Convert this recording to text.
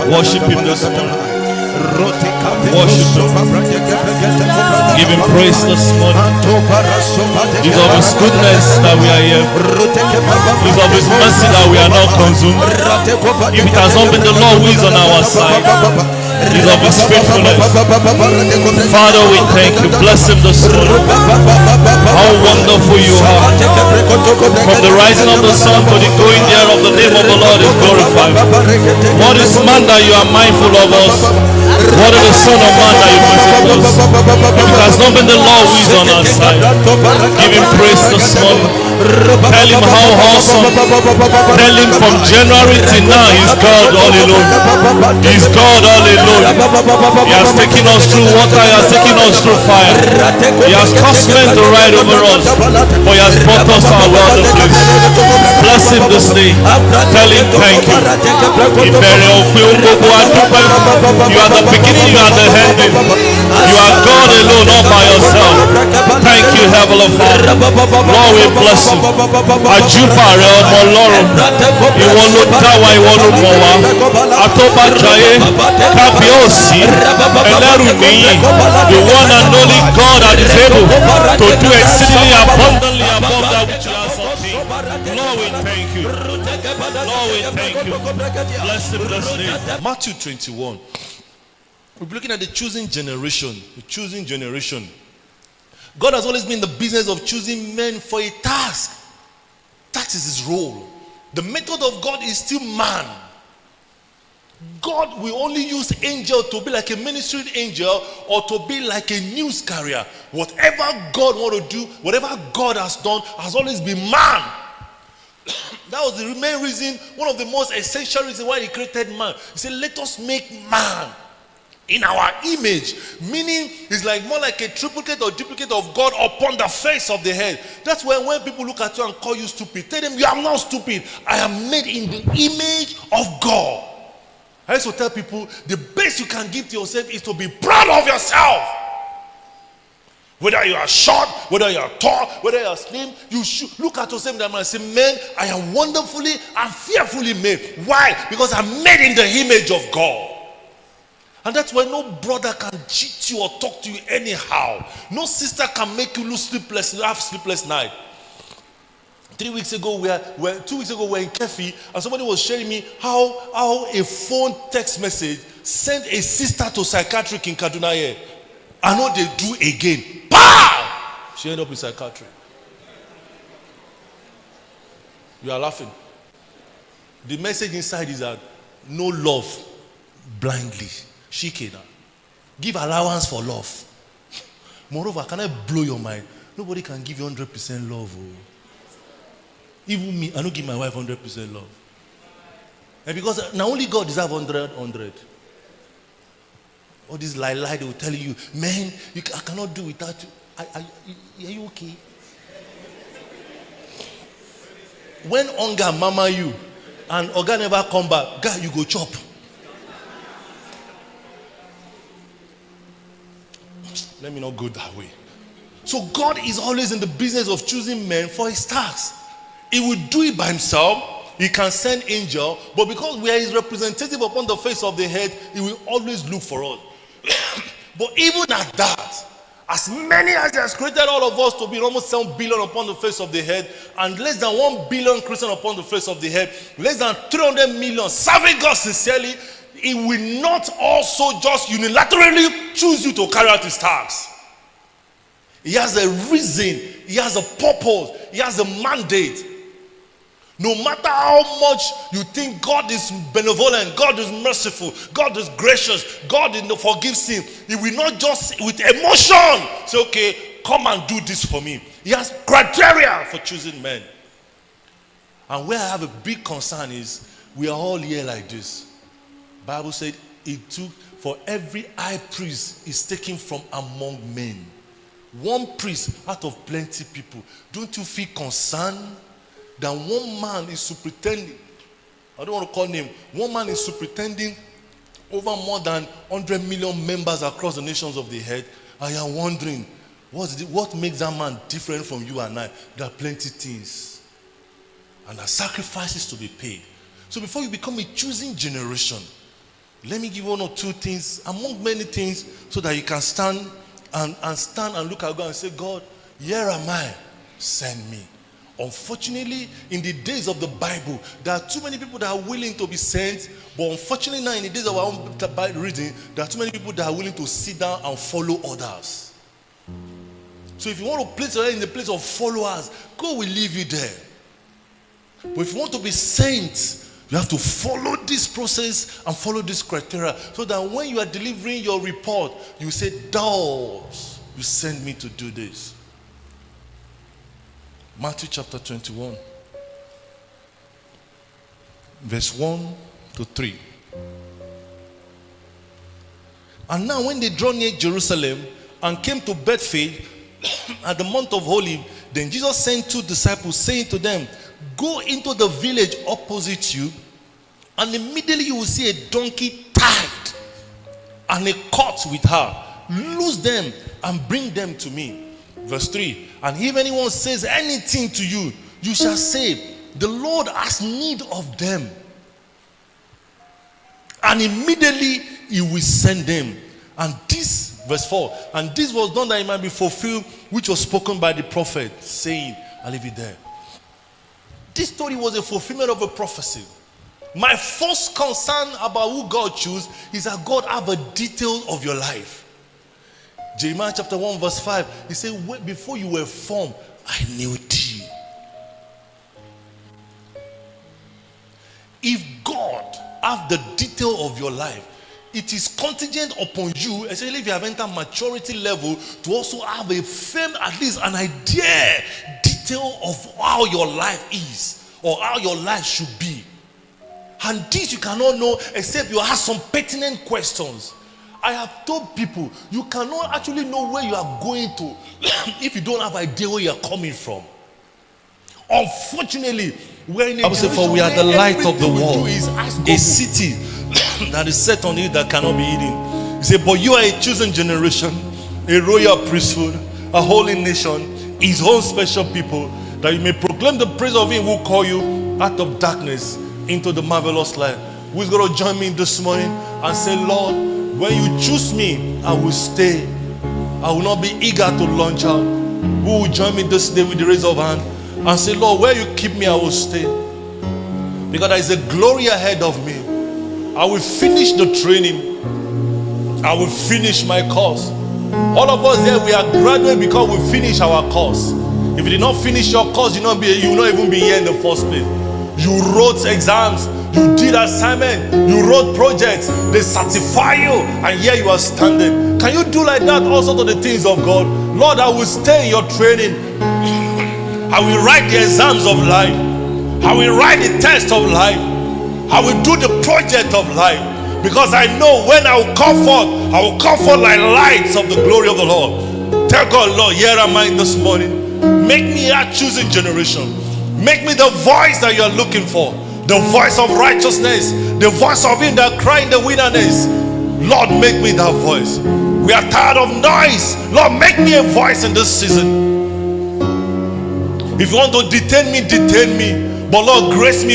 Worship him this morning. Worship him. Give him praise this morning. It's of his goodness that we are here. It's of his mercy that we are not consumed. If it has not been the Lord who is on our side, it's of his faithfulness. Father, we thank you. Bless him this morning. How wonderful you are. From the rising of the sun to the going there of the name of the Lord is glorified. What is man that you are mindful of us? What is the Son of Man that you visit us? If it has not been the Lord who is on our side, give him praise this morning. Tell him how awesome. Tell him from January till now, he's God all alone. He's God all alone. He has taken us through water, he has taken us through fire. He has caused men to ride over us, but he has brought us to our world of place. Bless him this day. Tell him thank you. You are the beginning, you are the ending. You are God alone, all by yourself. Thank you, Heavenly Father. Lord, we bless you. Ajupare ọmọ Ọlọ́run. Ìwọ ló dá wa, ìwọ ló mọ̀ wá. Àtọ́bàjáyé, kábíyèsí, ẹlẹ́rù níyì. The one and only God that is able to do exceedingly abundantly above that which you ask of me. Lord, we thank you. Lord, we thank you. Bless him this day. Matthew 21. We're looking at the choosing generation. The choosing generation. God has always been in the business of choosing men for a task. That is his role. The method of God is still man. God will only use angel to be like a ministering angel or to be like a news carrier. Whatever God wants to do, whatever God has done, has always been man. That was the main reason, one of the most essential reasons why he created man. He said, let us make man in our image, meaning it's like more like a triplicate or duplicate of God upon the face of the head. That's why when people look at you and call you stupid, tell them you are not stupid. I am made in the image of God. I used to tell people the best you can give to yourself is to be proud of yourself. Whether you are short, whether you are tall, whether you are slim, you should look at yourself and say, man, I am wonderfully and fearfully made. Why? Because I'm made in the image of God. And that's why no brother can cheat you or talk to you anyhow. No sister can make you lose sleepless, have sleepless night. 2 weeks ago, we were in Kefi, and somebody was sharing me how a phone text message sent a sister to psychiatric in Kaduna here. I know they do again. Pow! She ended up in psychiatry. You are laughing. The message inside is that no love blindly. Shikena. Give allowance for love. Moreover, can I blow your mind? Nobody can give you 100% love. Oh. Even me, I don't give my wife 100% love. And because now only God deserves 100. All this lie, they will tell you, man, I cannot do without you. Are you okay? When hunger mama you and Oga never come back, God, you go chop. Let me not go that way. So God is always in the business of choosing men for his tasks. He will do it by himself. He can send angel, but because we are his representative upon the face of the head, he will always look for us. But even at that, as many as he has created all of us to be almost 7 billion upon the face of the head, and less than 1 billion Christians upon the face of the head, less than 300 million serving God sincerely, he will not also just unilaterally choose you to carry out his tasks. He has a reason, he has a purpose, he has a mandate. No matter how much you think God is benevolent, God is merciful, God is gracious, God forgives sin, he will not just with emotion say, okay, come and do this for me. He has criteria for choosing men. And where I have a big concern is we are all here like this. Bible said it took for every high priest is taken from among men. One priest out of plenty people. Don't you feel concerned that one man is superintending? I don't want to call name. One man is superintending over more than 100 million members across the nations of the head. I am wondering, what makes that man different from you and I? There are plenty things. And there are sacrifices to be paid. So before you become a choosing generation, Let me give one or two things among many things so that you can stand and look at God and say, God, here am I, send me. Unfortunately, in the days of the Bible, there are too many people that are willing to be sent, but unfortunately now in the days of our own Bible reading, there are too many people that are willing to sit down and follow others. So if you want to place yourself in the place of followers, God will leave you there. But if you want to be sent, you have to follow this process and follow this criteria, so that when you are delivering your report, you say, thus, you send me to do this. Matthew chapter 21, verse 1 to 3. And now when they draw near Jerusalem and came to Bethphage at the month of Olives, then Jesus sent 2 disciples, saying to them, go into the village opposite you, and immediately you will see a donkey tied and a cart with her. Loose them and bring them to me. Verse 3. And if anyone says anything to you, you shall say, the Lord has need of them. And immediately he will send them. And this, verse 4, and this was done that it might be fulfilled, which was spoken by the prophet, saying, I'll leave it there. This story was a fulfillment of a prophecy. My first concern about who God chooses is that God have a detail of your life. Jeremiah chapter 1 verse 5, he said, before you were formed, I knew thee. If God have the detail of your life, it is contingent upon you, especially if you have entered maturity level, to also have a firm, at least an idea, detail of how your life is, or how your life should be. And this you cannot know except you ask some pertinent questions. I have told people, you cannot actually know where you are going to if you don't have idea where you are coming from. Unfortunately, we're in a generation for we are the light of the world, a city that is set on it that cannot be hidden. He said, but you are a chosen generation, a royal priesthood, a holy nation, his own special people, that you may proclaim the praise of him who called you out of darkness into the marvelous light. Who's going to join me this morning and say, Lord, when you choose me, I will stay. I will not be eager to launch out. Who will join me this day with the raise of hand and say, Lord, where you keep me, I will stay. Because there is a glory ahead of me. I will finish the training. I will finish my course. All of us here, we are graduating because we finish our course. If you did not finish your course, you will not even be here in the first place. You wrote exams, you did assignment, you wrote projects, they certify you, and here you are standing. Can you do like that also to the things of God? Lord, I will stay in your training. I will write the exams of life. I will write the test of life. I will do the project of life. Because I know when I will come forth like lights of the glory of the Lord. Tell God, Lord, here am I this morning. Make me a choosing generation. Make me the voice that you are looking for. The voice of righteousness. The voice of him that cry in the wilderness. Lord, make me that voice. We are tired of noise. Lord, make me a voice in this season. If you want to detain me, detain me. But Lord, grace me.